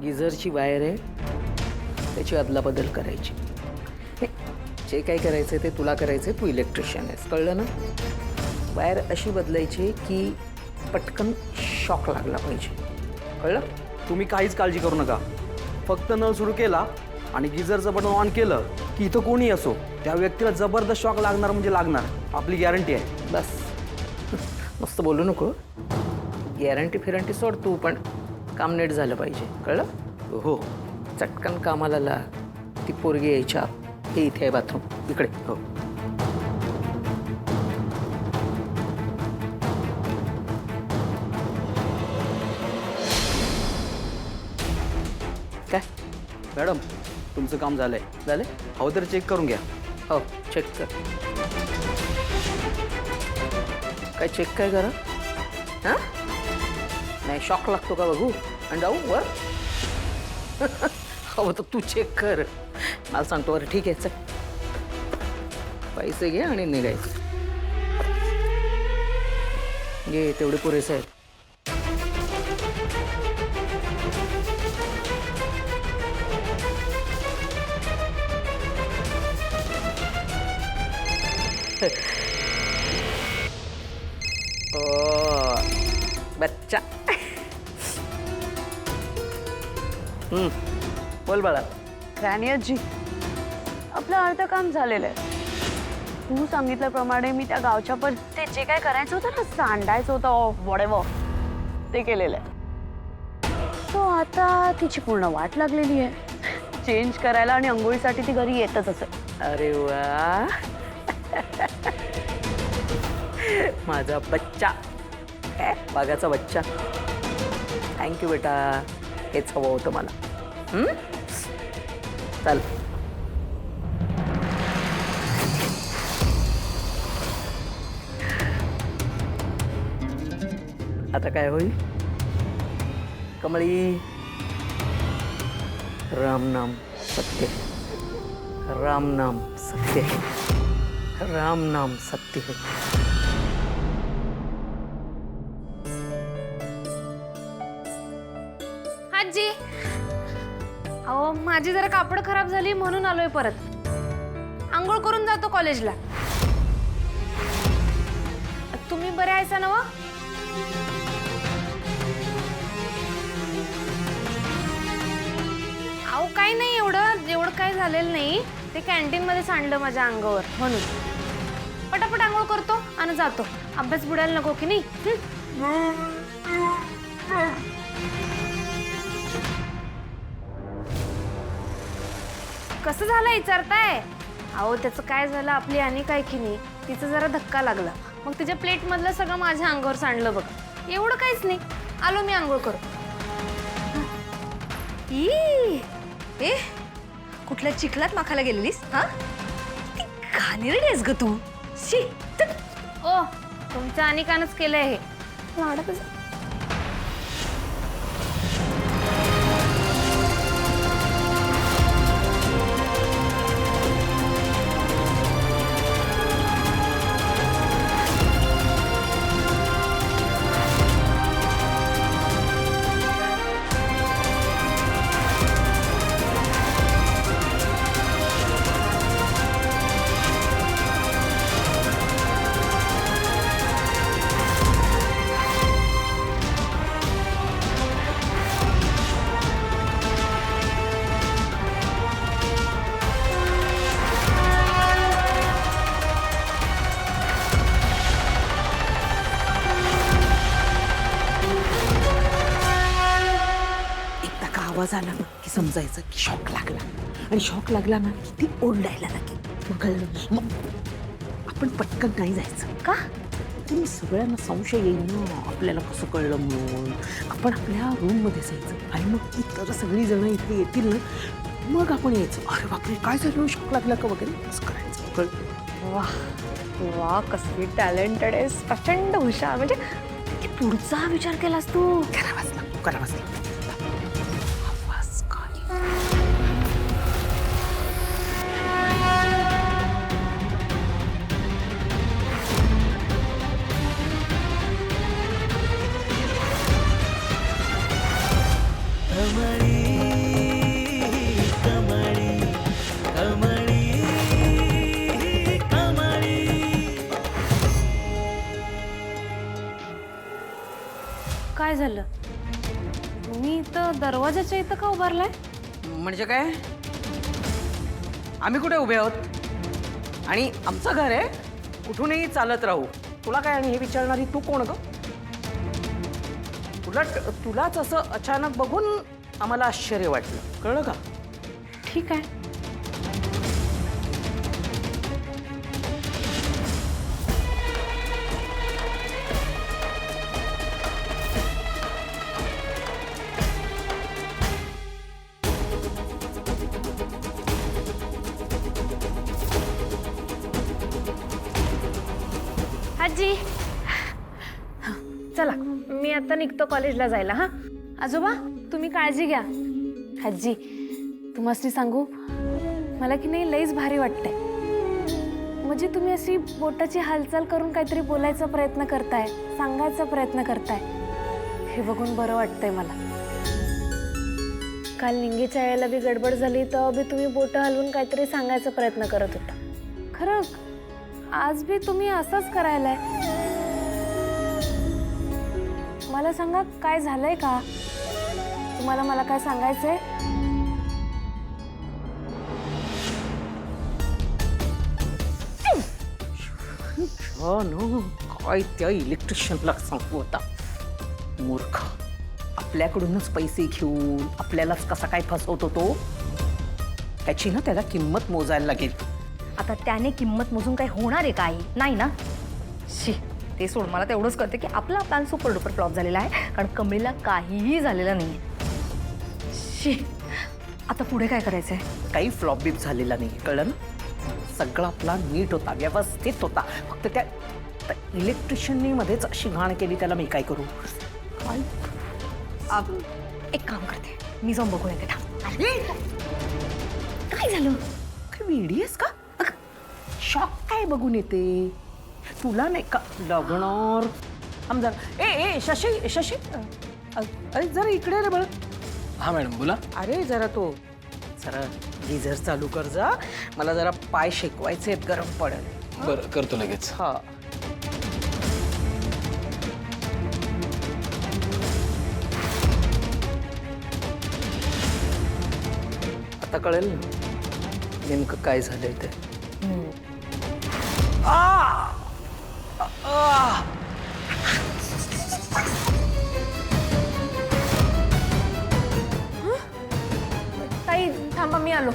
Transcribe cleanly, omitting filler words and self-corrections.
गिझरची wire आहे, त्याची अदलाबदल करायची. हे, जे काही करायचं ते तुला करायचं, तू इलेक्ट्रिशियन आहेस, कळलं ना? वायर अशी बदलायची की पटकन शॉक लागला पाहिजे, कळलं? तुम्ही काहीच काळजी करू नका. फक्त नळ सुरू केला आणि गिझरचं बटन ऑन केलं की इथं कोणी असो त्या व्यक्तीला जबरदस्त शॉक लागणार म्हणजे लागणार. आपली गॅरंटी आहे. बस मस्त बोलू नको. गॅरंटी फिरंटी सोड तू, पण काम नीट झालं पाहिजे, कळलं? हो चटकन कामाला लाग. ती पोरगी यायच्या हे इथे आहे बाथरूम, इकडे. हो. काय मॅडम तुमचं काम झालंय. झालं? हवं तर चेक करून घ्या. हो, चेक कर. काय चेक काय करा? हां, नाही शॉक लागतो का बघू आणि जाऊ वर. हवं तर तू चेक कर, मला सांगतो. बरं ठीक आहे, चल पैसे घे आणि निघायचं. घे, तेवढे पुरेसे आहेत. ओ बच्चा. बोल बाळा. राणीजी, आपलं अर्ध काम झालेलं आहे. तू सांगितल्याप्रमाणे मी त्या गावच्या पण ते जे काय करायचं होतं ना, सांडायचं होतं वडेव, ते केलेलं आहे. तो आता तिची पूर्ण वाट लागलेली आहे चेंज करायला आणि अंघोळीसाठी ती घरी येतच असेल. अरे वा, माझा बच्चा, वाघाचा बच्चा. थँक्यू बेटा, हेच हवं होतं मला. चल आता काय होईल? कमळी, राम नाम सत्य है, राम नाम सत्य है, राम नाम सत्य है. आजी, अहो माझी जरा कापड खराब झाली म्हणून आलोय परत. आंघोळ करून जातो कॉलेजला. तुम्ही बरे आहेसा ना? अहो काही नाही, एवढं काही झालेलं नाही. ते कॅन्टीन मध्ये सांडलं माझ्या अंगावर म्हणून. पटापट आंघोळ करतो आणि जातो. अभ्यास बुडायला नको की नाही. कसं झालं विचारताय? अहो त्याचं काय झालं, आपली आणि काय की नाही, तिचं जरा धक्का लागला. मग तिच्या प्लेट मधलं सगळं माझ्या अंगावर सांडलं बघ. एवढं काहीच नाही. आलो मी आंघोळ करू. ए, कुठल्या चिखलात माखायला गेलेलीस? हा, घाणेरडी आहेस ग तू. शी. ओ, तुमच्या आणि कानच केलंय हे. वाढतच. आवाज आला ना की समजायचं की शॉक लागला, आणि शॉक लागला ना की ती ओरडायला लागेल. मग कळलं, मग आपण पटकन नाही जायचं का? तुम्ही सगळ्यांना संशय येईल ना, आपल्याला कसं कळलं म्हणून. आपण आपल्या रूममध्ये जायचं आणि मग इतर सगळी जण इथे येतील ना, मग आपण यायचं. अरे बापरे काय झालं, शॉक लागला का वगैरे असं करायचं. कळलं? वा वा, कसली टॅलेंटेड आहेस, प्रचंड हुशार. म्हणजे पुढचा विचार केलास तू. करावाच लागतो, करावाच लागतो. कमळी काय झालं? तुम्ही इथं दरवाजाच्या इथं का उभारलाय? म्हणजे काय? आम्ही कुठे उभे आहोत? आणि आमचं घर आहे, कुठूनही चालत राहू. तुला काय आणि हे विचारणारी तू कोण ग? उलट तुलाच असं अचानक बघून आम्हाला आश्चर्य वाटलं, कळलं का? ठीक आहे. आजी, चला मी आता निघतो कॉलेजला जायला. हा आजोबा, तुम्ही काळजी घ्या. आजी, तुम्हाला सांगू, मला की नाही लईच भारी वाटतंय. म्हणजे तुम्ही अशी बोटाची हालचाल करून काहीतरी बोलायचा प्रयत्न करताय, सांगायचा प्रयत्न करताय, हे बघून बरं वाटतंय मला. काल निंगेच्या वेळेला बी गडबड झाली तेव्हा बी तुम्ही बोटं हलवून काहीतरी सांगायचा प्रयत्न करत होता. खरं आज बी तुम्ही असंच करायलाय. मला सांगा, काय झालंय का तुम्हाला? मला काय सांगायचंय? हो नो, काय त्या इलेक्ट्रिशियनला सांगू आता. मूर्ख, आपल्याकडूनच पैसे घेऊन आपल्यालाच कसा काय फसवतो तो. त्याची ना त्याला किंमत मोजायला लागेल. आता त्याने किंमत मोजून काही होणार आहे काही नाही ना. शी, ते सोड. मला तेवढंच कळते की आपला प्लॅन सुपर डुपर फ्लॉप झालेला आहे, कारण कमळीला काहीही झालेलं नाही. शी, आता पुढे काय करायचंय? काही फ्लॉप बीप झालेला नाही, कळलं ना? सगळा प्लॅन नीट होता, व्यवस्थित होता. फक्त त्या इलेक्ट्रिशियननी मध्येच अशी घाण केली, त्याला मी काय करू? काय? एक काम करते, मी जाऊन बघून येते. थांब. अरे, काय झालं? काय वेडीयस का? शॉक काय बघून येते? तुला नाही का लग्नावर? थांब जरा. ए शशी शशी, अरे जरा इकडे रे बळ. हां मॅडम बोला. अरे जरा तो जरा गिझर चालू कर जा, मला जरा पाय शेकवायचे आहेत, गरम पडेल. बरं, करतो लगेच. हा. आता कळेल नेमकं काय झालंय ते. ताई थांबा, मी आलो.